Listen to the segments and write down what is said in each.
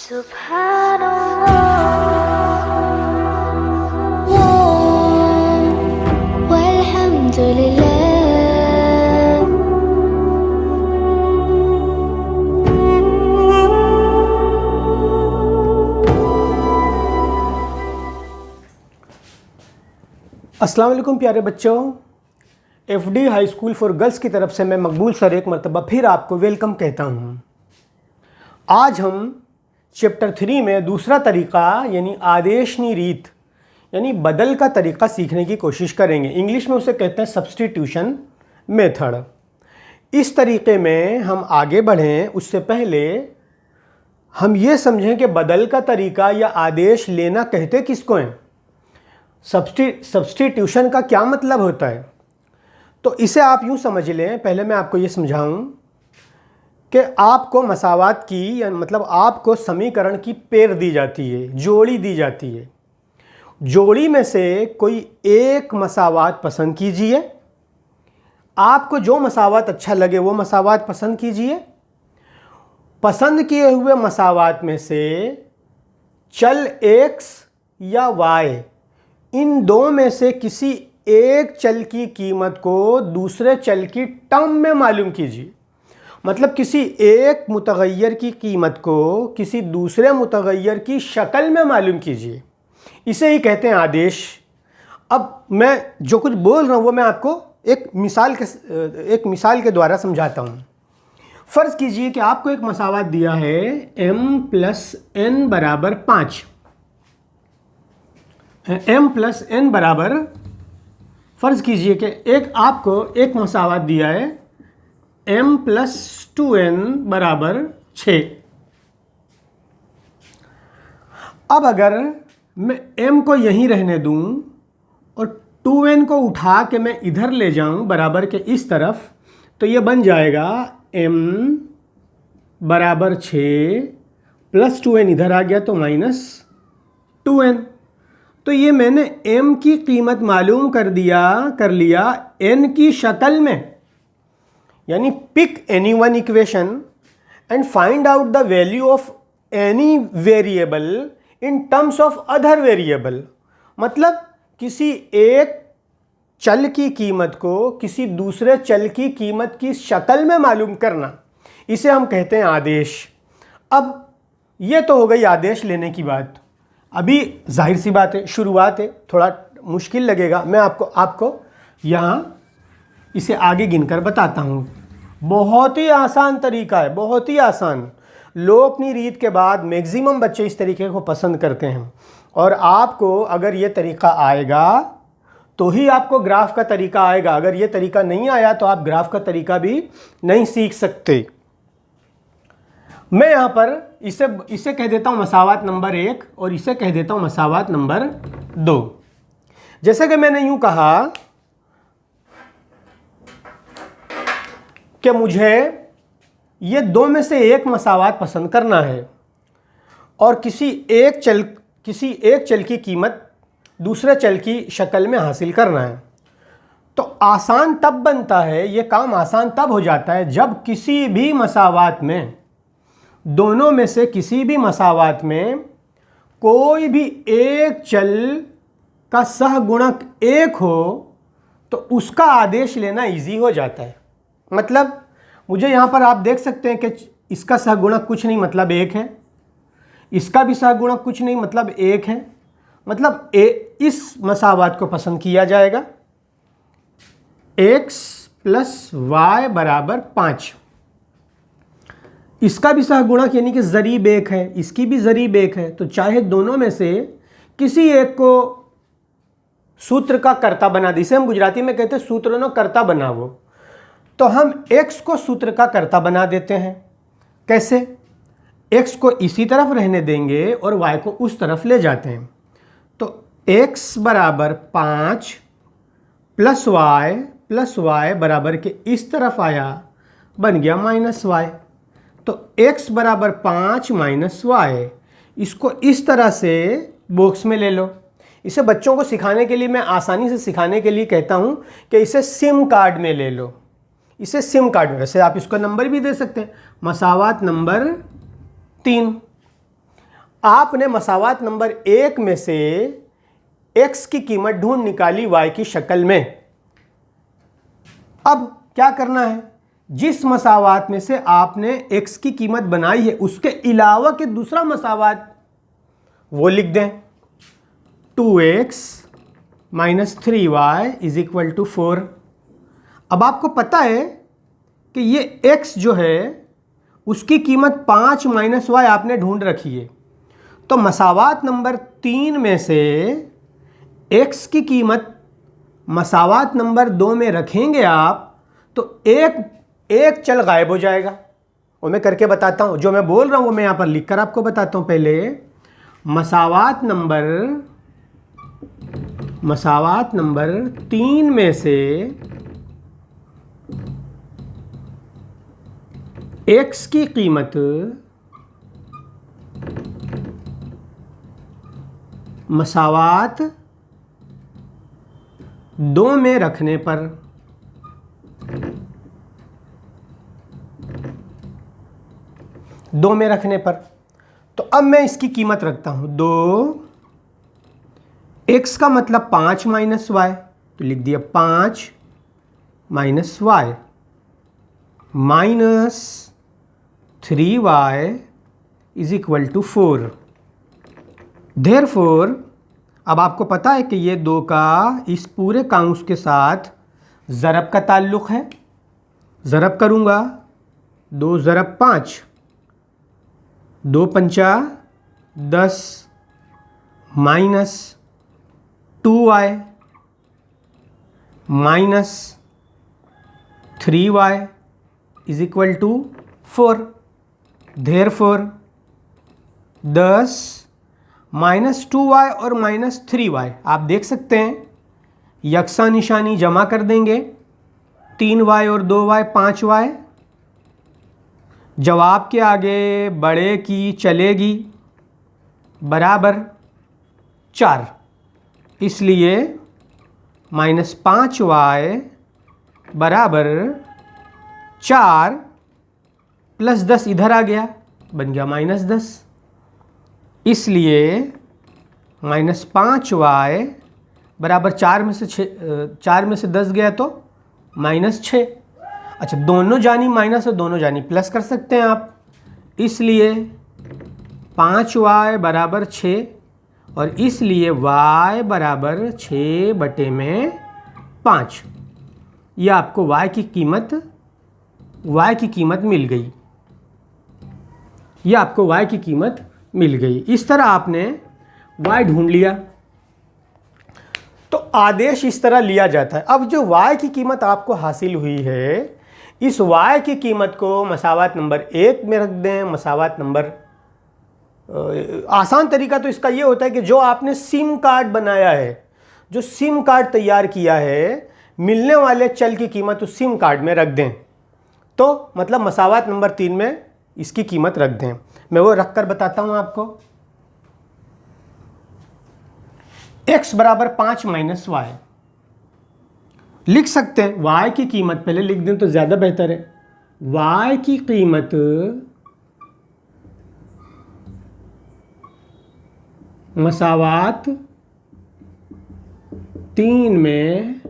सुब्हानल्लाह वल्हम्दुलिल्लाह। अस्सलाम वालेकुम प्यारे बच्चों, FD high school for girls की तरफ से मैं मकबूल सर एक मरतबा फिर आपको वेलकम कहता हूँ। आज हम चैप्टर 3 में दूसरा तरीक़ा यानी आदेशनी रीत यानी बदल का तरीक़ा सीखने की कोशिश करेंगे। इंग्लिश में उसे कहते हैं सब्स्टिट्यूशन मेथड। इस तरीक़े में हम आगे बढ़ें उससे पहले हम ये समझें कि बदल का तरीक़ा या आदेश लेना कहते किसको हैं। सब्स्टिट्यूशन का क्या मतलब होता है, तो इसे आप यूँ समझ लें। पहले मैं आपको ये समझाऊं कि आपको मसावात की या मतलब आपको समीकरण की पेयर दी जाती है, जोड़ी दी जाती है। जोड़ी में से कोई एक मसावात पसंद कीजिए। आपको जो मसावात अच्छा लगे वो मसावात पसंद कीजिए। पसंद किए हुए मसावात में से चल x या y इन दो में से किसी एक चल की कीमत को दूसरे चल की टर्म में मालूम कीजिए। मतलब किसी एक मुतगय्यर की कीमत को किसी दूसरे मुतगय्यर की शक्ल में मालूम कीजिए। इसे ही कहते हैं आदेश। अब मैं जो कुछ बोल रहा हूँ वो मैं आपको एक मिसाल के द्वारा समझाता हूँ। फ़र्ज़ कीजिए कि आपको एक मसावात दिया है m+n बराबर 5। m+n बराबर, फ़र्ज़ कीजिए कि आपको एक मसावात दिया है m+2n बराबर 6। अब अगर मैं m को यहीं रहने दूं और 2n को उठा के मैं इधर ले जाऊं बराबर के इस तरफ, तो ये बन जाएगा m बराबर 6 प्लस 2n इधर आ गया तो -2n। तो ये मैंने m की कीमत मालूम कर लिया n की शक्ल में। यानी pick any one equation and find out the value of any variable in terms of other variable. मतलब किसी एक चल की कीमत को किसी दूसरे चल की कीमत की शक्ल में मालूम करना, इसे हम कहते हैं आदेश। अब ये तो हो गई आदेश लेने की बात। अभी जाहिर सी बात है, शुरुआत है, थोड़ा मुश्किल लगेगा। मैं आपको यहाँ इसे आगे गिनकर बताता हूँ। बहुत ही आसान तरीका है, बहुत ही आसान। लोग अपनी रीत के बाद मैक्सिमम बच्चे इस तरीके को पसंद करते हैं। और आपको अगर ये तरीका आएगा तो ही आपको ग्राफ का तरीका आएगा। अगर ये तरीका नहीं आया तो आप ग्राफ का तरीका भी नहीं सीख सकते। मैं यहाँ पर इसे कह देता हूँ मसावात नंबर 1 और इसे कह देता हूँ मसावात नंबर 2। जैसे कि मैंने यूँ कहा कि मुझे ये दो में से एक मसावात पसंद करना है और किसी एक चल की कीमत दूसरे चल की शक्ल में हासिल करना है। तो आसान तब बनता है, ये काम आसान तब हो जाता है जब किसी भी मसावात में, दोनों में से किसी भी मसावात में कोई भी एक चल का सहगुणक 1 हो तो उसका आदेश लेना इजी हो जाता है। मतलब मुझे यहाँ पर आप देख सकते हैं कि इसका सहगुणक कुछ नहीं मतलब 1 है, इसका भी सहगुणक कुछ नहीं मतलब 1 है। मतलब इस मसावात को पसंद किया जाएगा x + y बराबर 5। इसका भी सहगुणक यानी कि ज़रीब 1 है, इसकी भी ज़रीब 1 है। तो चाहे दोनों में से किसी एक को सूत्र का कर्ता बना दे, इसे हम गुजराती में कहते हैं सूत्रनो कर्ता बनावो। तो हम x को सूत्र का कर्ता बना देते हैं। कैसे? x को इसी तरफ रहने देंगे और y को उस तरफ ले जाते हैं। तो x बराबर 5 + y बराबर के इस तरफ आया, बन गया -y। तो x बराबर 5 - y, इसको इस तरह से बॉक्स में ले लो। इसे बच्चों को सिखाने के लिए, मैं आसानी से सिखाने के लिए कहता हूँ कि इसे सिम कार्ड में ले लो। इसे सिम कार्ड में, वैसे आप इसको नंबर भी दे सकते हैं, मसावात नंबर 3। आपने मसावात नंबर 1 में से x की कीमत ढूंढ निकाली y की शक्ल में। अब क्या करना है, जिस मसावात में से आपने x की कीमत बनाई है उसके अलावा के दूसरा मसावात वो लिख दें। 2x - 3y = 4। अब आपको पता है कि ये x जो है उसकी कीमत 5 - y आपने ढूंढ रखी है। तो मसावात नंबर 3 में से x की कीमत मसावात नंबर 2 में रखेंगे आप तो एक चल गायब हो जाएगा। और मैं करके बताता हूँ, जो मैं बोल रहा हूँ वो मैं यहाँ पर लिख कर आपको बताता हूँ। पहले मसावात नंबर 3 में से x की कीमत मसावात 2 में रखने पर तो अब मैं इसकी कीमत रखता हूं 2। x का मतलब 5 - y, तो लिख दिया 5 - y -3y = 4। Therefore, अब आपको पता है कि ये 2 का इस पूरे काउंस के साथ ज़रब का ताल्लुक़ है। ज़रब करूँगा, 2 ज़रब 5, 2 पंचा 10 -2y -3y = 4। Therefore, 10 -2y और -3y आप देख सकते हैं यकसा निशानी जमा कर देंगे। 3y और 2y 5y। जवाब के आगे बड़े की चलेगी बराबर 4, इसलिए -5y बराबर 4 + 10 इधर आ गया, बन गया -10। इसलिए -5y बराबर 4 में से 10 गया तो -6। अच्छा, दोनों जानी माइनस और दोनों जानी प्लस कर सकते हैं आप। इसलिए 5y बराबर 6 और इसलिए y बराबर 6/5। यह आपको y की कीमत मिल गई। यह आपको y की कीमत मिल गई। इस तरह आपने y ढूंढ लिया। तो आदेश इस तरह लिया जाता है। अब जो y की कीमत आपको हासिल हुई है, इस y की कीमत को मसावात नंबर 1 में रख दें। मसावात नंबर आसान तरीका तो इसका ये होता है कि जो आपने सिम कार्ड बनाया है, जो सिम कार्ड तैयार किया है, मिलने वाले चल की कीमत उस सिम कार्ड में रख दें। तो मतलब मसावात नंबर 3 में इसकी कीमत रख दें। मैं वो रख कर बताता हूँ आपको। x बराबर 5 - y लिख सकते हैं। y की कीमत पहले लिख दें तो ज़्यादा बेहतर है। y की कीमत मसावात 3 में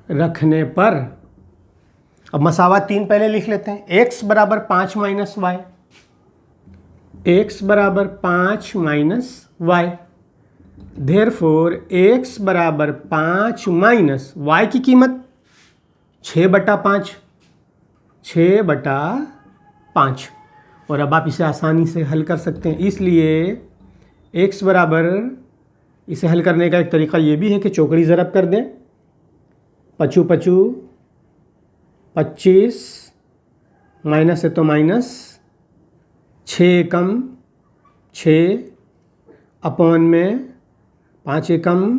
रखने पर, अब मसावात 3 पहले लिख लेते हैं। x बराबर 5 - y, x बराबर 5 - y। Therefore, x बराबर 5 - y की कीमत 6/5, 6/5। और अब आप इसे आसानी से हल कर सकते हैं। इसलिए x बराबर, इसे हल करने का एक तरीका ये भी है कि चौकड़ी ज़रब कर दें। 5 5 25, माइनस है तो माइनस, 6 कम 6 अपॉन में 5 एकम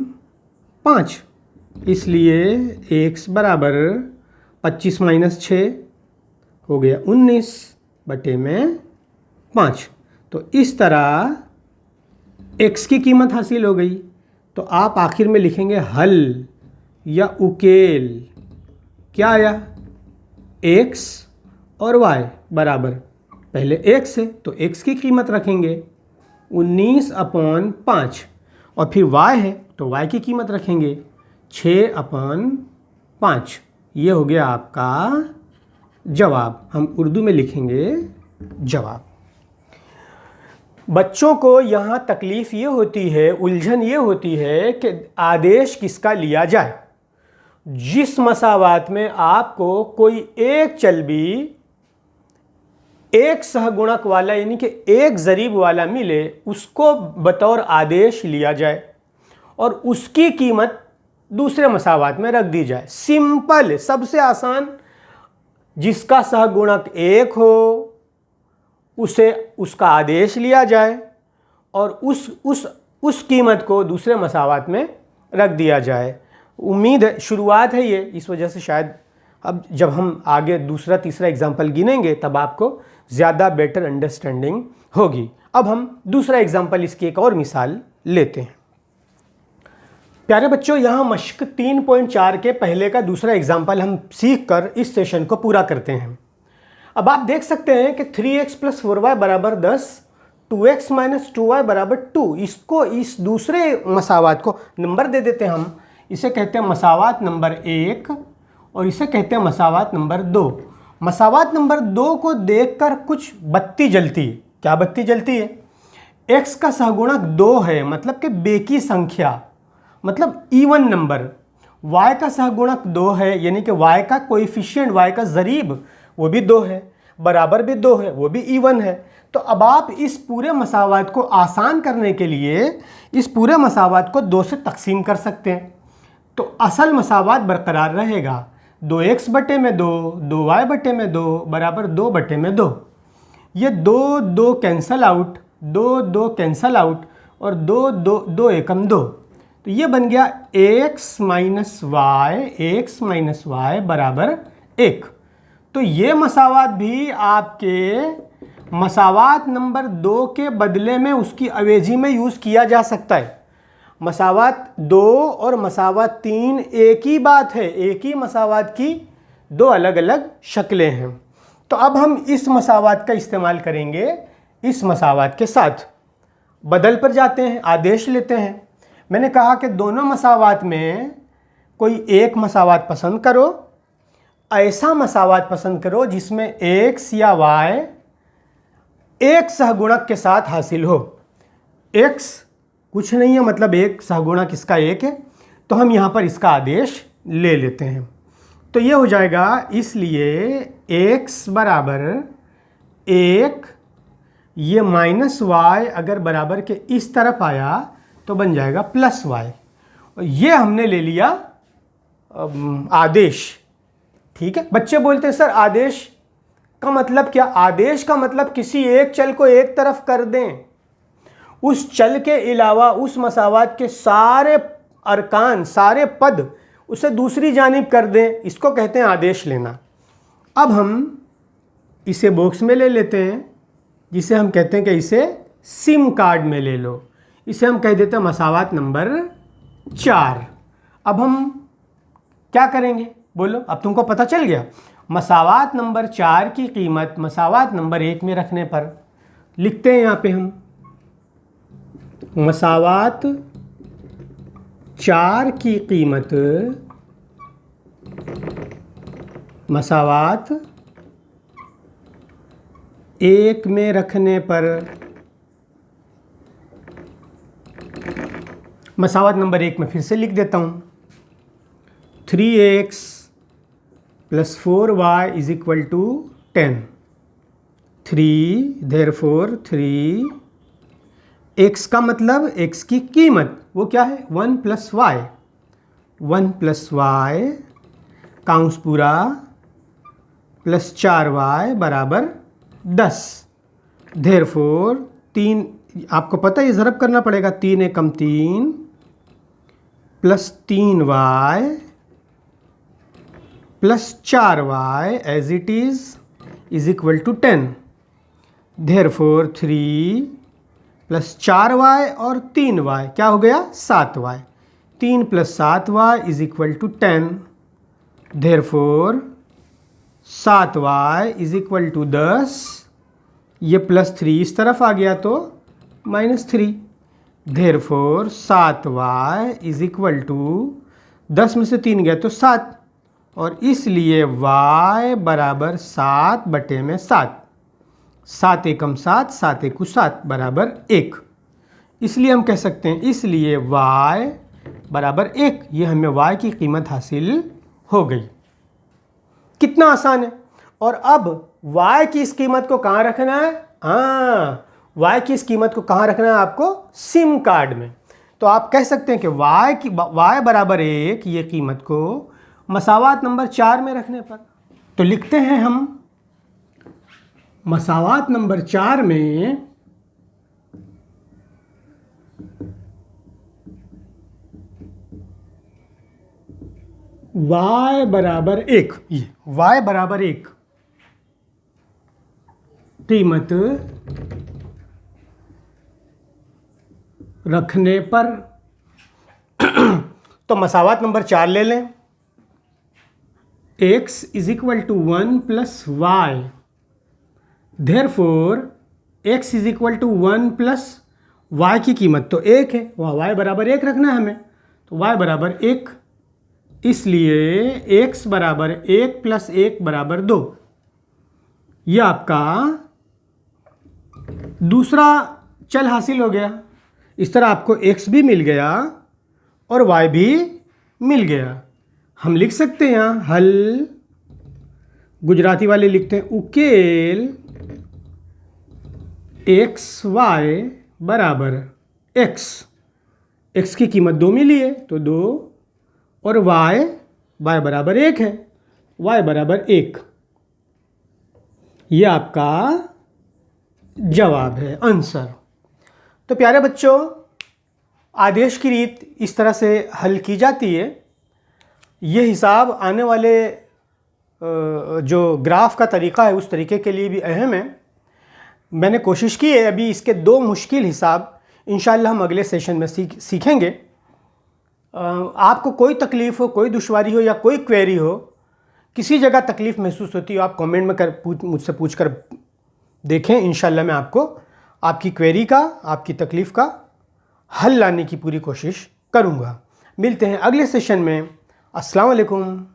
5। इसलिए x बराबर 25 - 6 हो गया 19/5। तो इस तरह x की कीमत हासिल हो गई। तो आप आखिर में लिखेंगे हल या उकेल। क्या आया? x और y बराबर पहले x है तो x की कीमत रखेंगे 19/5 और फिर y है तो y की कीमत रखेंगे 6/5। ये हो गया आपका जवाब। हम उर्दू में लिखेंगे जवाब। बच्चों को यहाँ तकलीफ़ ये होती है, उलझन ये होती है कि आदेश किसका लिया जाए। जिस मसावात में आपको कोई एक चल भी एक सहगुणक वाला यानी कि एक ज़रीब वाला मिले उसको बतौर आदेश लिया जाए और उसकी कीमत दूसरे मसावात में रख दी जाए। सिंपल, सबसे आसान। जिसका सहगुणक एक हो उसे उसका आदेश लिया जाए और उस कीमत को दूसरे मसावात में रख दिया जाए। उम्मीद है, शुरुआत है ये, इस वजह से शायद अब जब हम आगे दूसरा तीसरा एग्जाम्पल गिनेंगे तब आपको ज़्यादा बेटर अंडरस्टैंडिंग होगी। अब हम दूसरा एग्जाम्पल, इसकी एक और मिसाल लेते हैं। प्यारे बच्चों, यहाँ मश्क 3.4 के पहले का दूसरा एग्जाम्पल हम सीख कर इस सेशन को पूरा करते हैं। अब आप देख सकते हैं कि 3x + 4y = 10, 2x - 2y = 2। इसको, इस दूसरे मसावात को नंबर दे देते हैं हम। इसे कहते हैं मसावात नंबर 1 और इसे कहते हैं मसावात नंबर 2। मसावात नंबर 2 को देखकर कुछ बत्ती जलती है। क्या बत्ती जलती है? x का सहगुणक 2 है, मतलब कि बेकी संख्या, मतलब इवन नंबर। y का सहगुणक 2 है, यानी कि y का कोएफिशिएंट, y का ज़रीब वो भी 2 है, बराबर भी 2 है, वो भी इवन है। तो अब आप इस पूरे मसावात को आसान करने के लिए इस पूरे मसावात को 2 से तकसीम कर सकते हैं। तो असल मसावात बरकरार रहेगा। 2x बटे में 2, 2y बटे में 2 बराबर 2 बटे में 2। ये 2 2 कैंसल आउट, 2 2 कैंसल आउट और 2 2 2 एकम 2। तो ये बन गया x - y बराबर 1। तो ये मसावात भी आपके मसावात नंबर 2 के बदले में उसकी अवेजी में यूज़ किया जा सकता है। मसावात 2 और मसावात 3 एक ही बात है, एक ही मसावात की 2 अलग अलग शक्लें हैं। तो अब हम इस मसावात का इस्तेमाल करेंगे इस मसावात के साथ। बदल पर जाते हैं, आदेश लेते हैं। मैंने कहा कि दोनों मसावात में कोई एक मसावात पसंद करो। ऐसा मसावात पसंद करो जिसमें x या y एक सहगुणक के साथ हासिल हो। x कुछ नहीं है, मतलब एक सहगुणक इसका एक है, तो हम यहाँ पर इसका आदेश ले लेते हैं। तो ये हो जाएगा, इसलिए x बराबर 1, ये -y अगर बराबर के इस तरफ आया तो बन जाएगा +y। और ये हमने ले लिया आदेश। ठीक है, बच्चे बोलते हैं सर आदेश का मतलब क्या? आदेश का मतलब किसी एक चल को एक तरफ कर दें, उस चल के अलावा उस मसावात के सारे अरकान, सारे पद उसे दूसरी जानिब कर दें, इसको कहते हैं आदेश लेना। अब हम इसे बॉक्स में ले लेते हैं, जिसे हम कहते हैं कि इसे सिम कार्ड में ले लो। इसे हम कह देते हैं मसावात नंबर 4। अब हम क्या करेंगे बोलो? अब तुमको पता चल गया। मसावात नंबर 4 की कीमत मसावात नंबर 1 में रखने पर लिखते हैं यहाँ पे हम मसावात 4 की कीमत मसावात 1 में रखने पर मसावात नंबर 1 में फिर से लिख देता हूँ 3x + 4y = 10। 3 therefore 3 x का मतलब x की कीमत वो क्या है? 1 + y, 1 + y काउंस पूरा +4y बराबर 10। therefore 3, आपको पता है ये ज़रब करना पड़ेगा, 3 एकम 3 +3y +4y as it is = 10। therefore 3 + 4y और 3y क्या हो गया? 7y। 3 + 7y = 10। therefore 7y = 10। ये +3 इस तरफ आ गया तो -3। Therefore 7y is equal to 10 में से 3 गया तो 7, और इसलिए y बराबर 7/7। 7 एकम 7, 7 एकु 7 बराबर 1। इसलिए हम कह सकते हैं इसलिए y बराबर 1। ये हमें y की कीमत हासिल हो गई। कितना आसान है। और अब y की इस कीमत को कहाँ रखना है? हाँ, y की इस कीमत को कहाँ रखना है आपको? सिम कार्ड में। तो आप कह सकते हैं कि y बराबर 1 ये कीमत को मसावात नंबर 4 में रखने पर, तो लिखते हैं हम मसावात नंबर 4 में y बराबर 1। ये y बराबर 1 कीमत रखने पर तो मसावात नंबर 4 ले लें। x is equal to 1 plus y. Therefore x is equal to 1 plus y की कीमत तो 1 है, वह y बराबर 1 रखना है हमें, तो y बराबर 1। इसलिए x बराबर 1 प्लस 1 बराबर 2। यह आपका दूसरा चल हासिल हो गया। इस तरह आपको x भी मिल गया और y भी मिल गया। हम लिख सकते हैं यहाँ हल, गुजराती वाले लिखते हैं उकेल xy बराबर x की कीमत 2 मिली है तो 2, और y बराबर 1 है, y बराबर 1। ये आपका जवाब है, आंसर। तो प्यारे बच्चों, आदेश की रीत इस तरह से हल की जाती है। ये हिसाब आने वाले जो ग्राफ का तरीका है उस तरीके के लिए भी अहम है। मैंने कोशिश की है, अभी इसके 2 मुश्किल हिसाब इंशाल्लाह हम अगले सेशन में सीखेंगे। आपको कोई तकलीफ़ हो, कोई दुश्वारी हो या कोई क्वेरी हो, किसी जगह तकलीफ़ महसूस होती हो, आप कमेंट में मुझसे पूछ कर देखें। इंशाल्लाह मैं आपको आपकी क्वेरी का, आपकी तकलीफ़ का हल लाने की पूरी कोशिश करूँगा। मिलते हैं अगले सेशन में। अस्सलाम वालेकुम।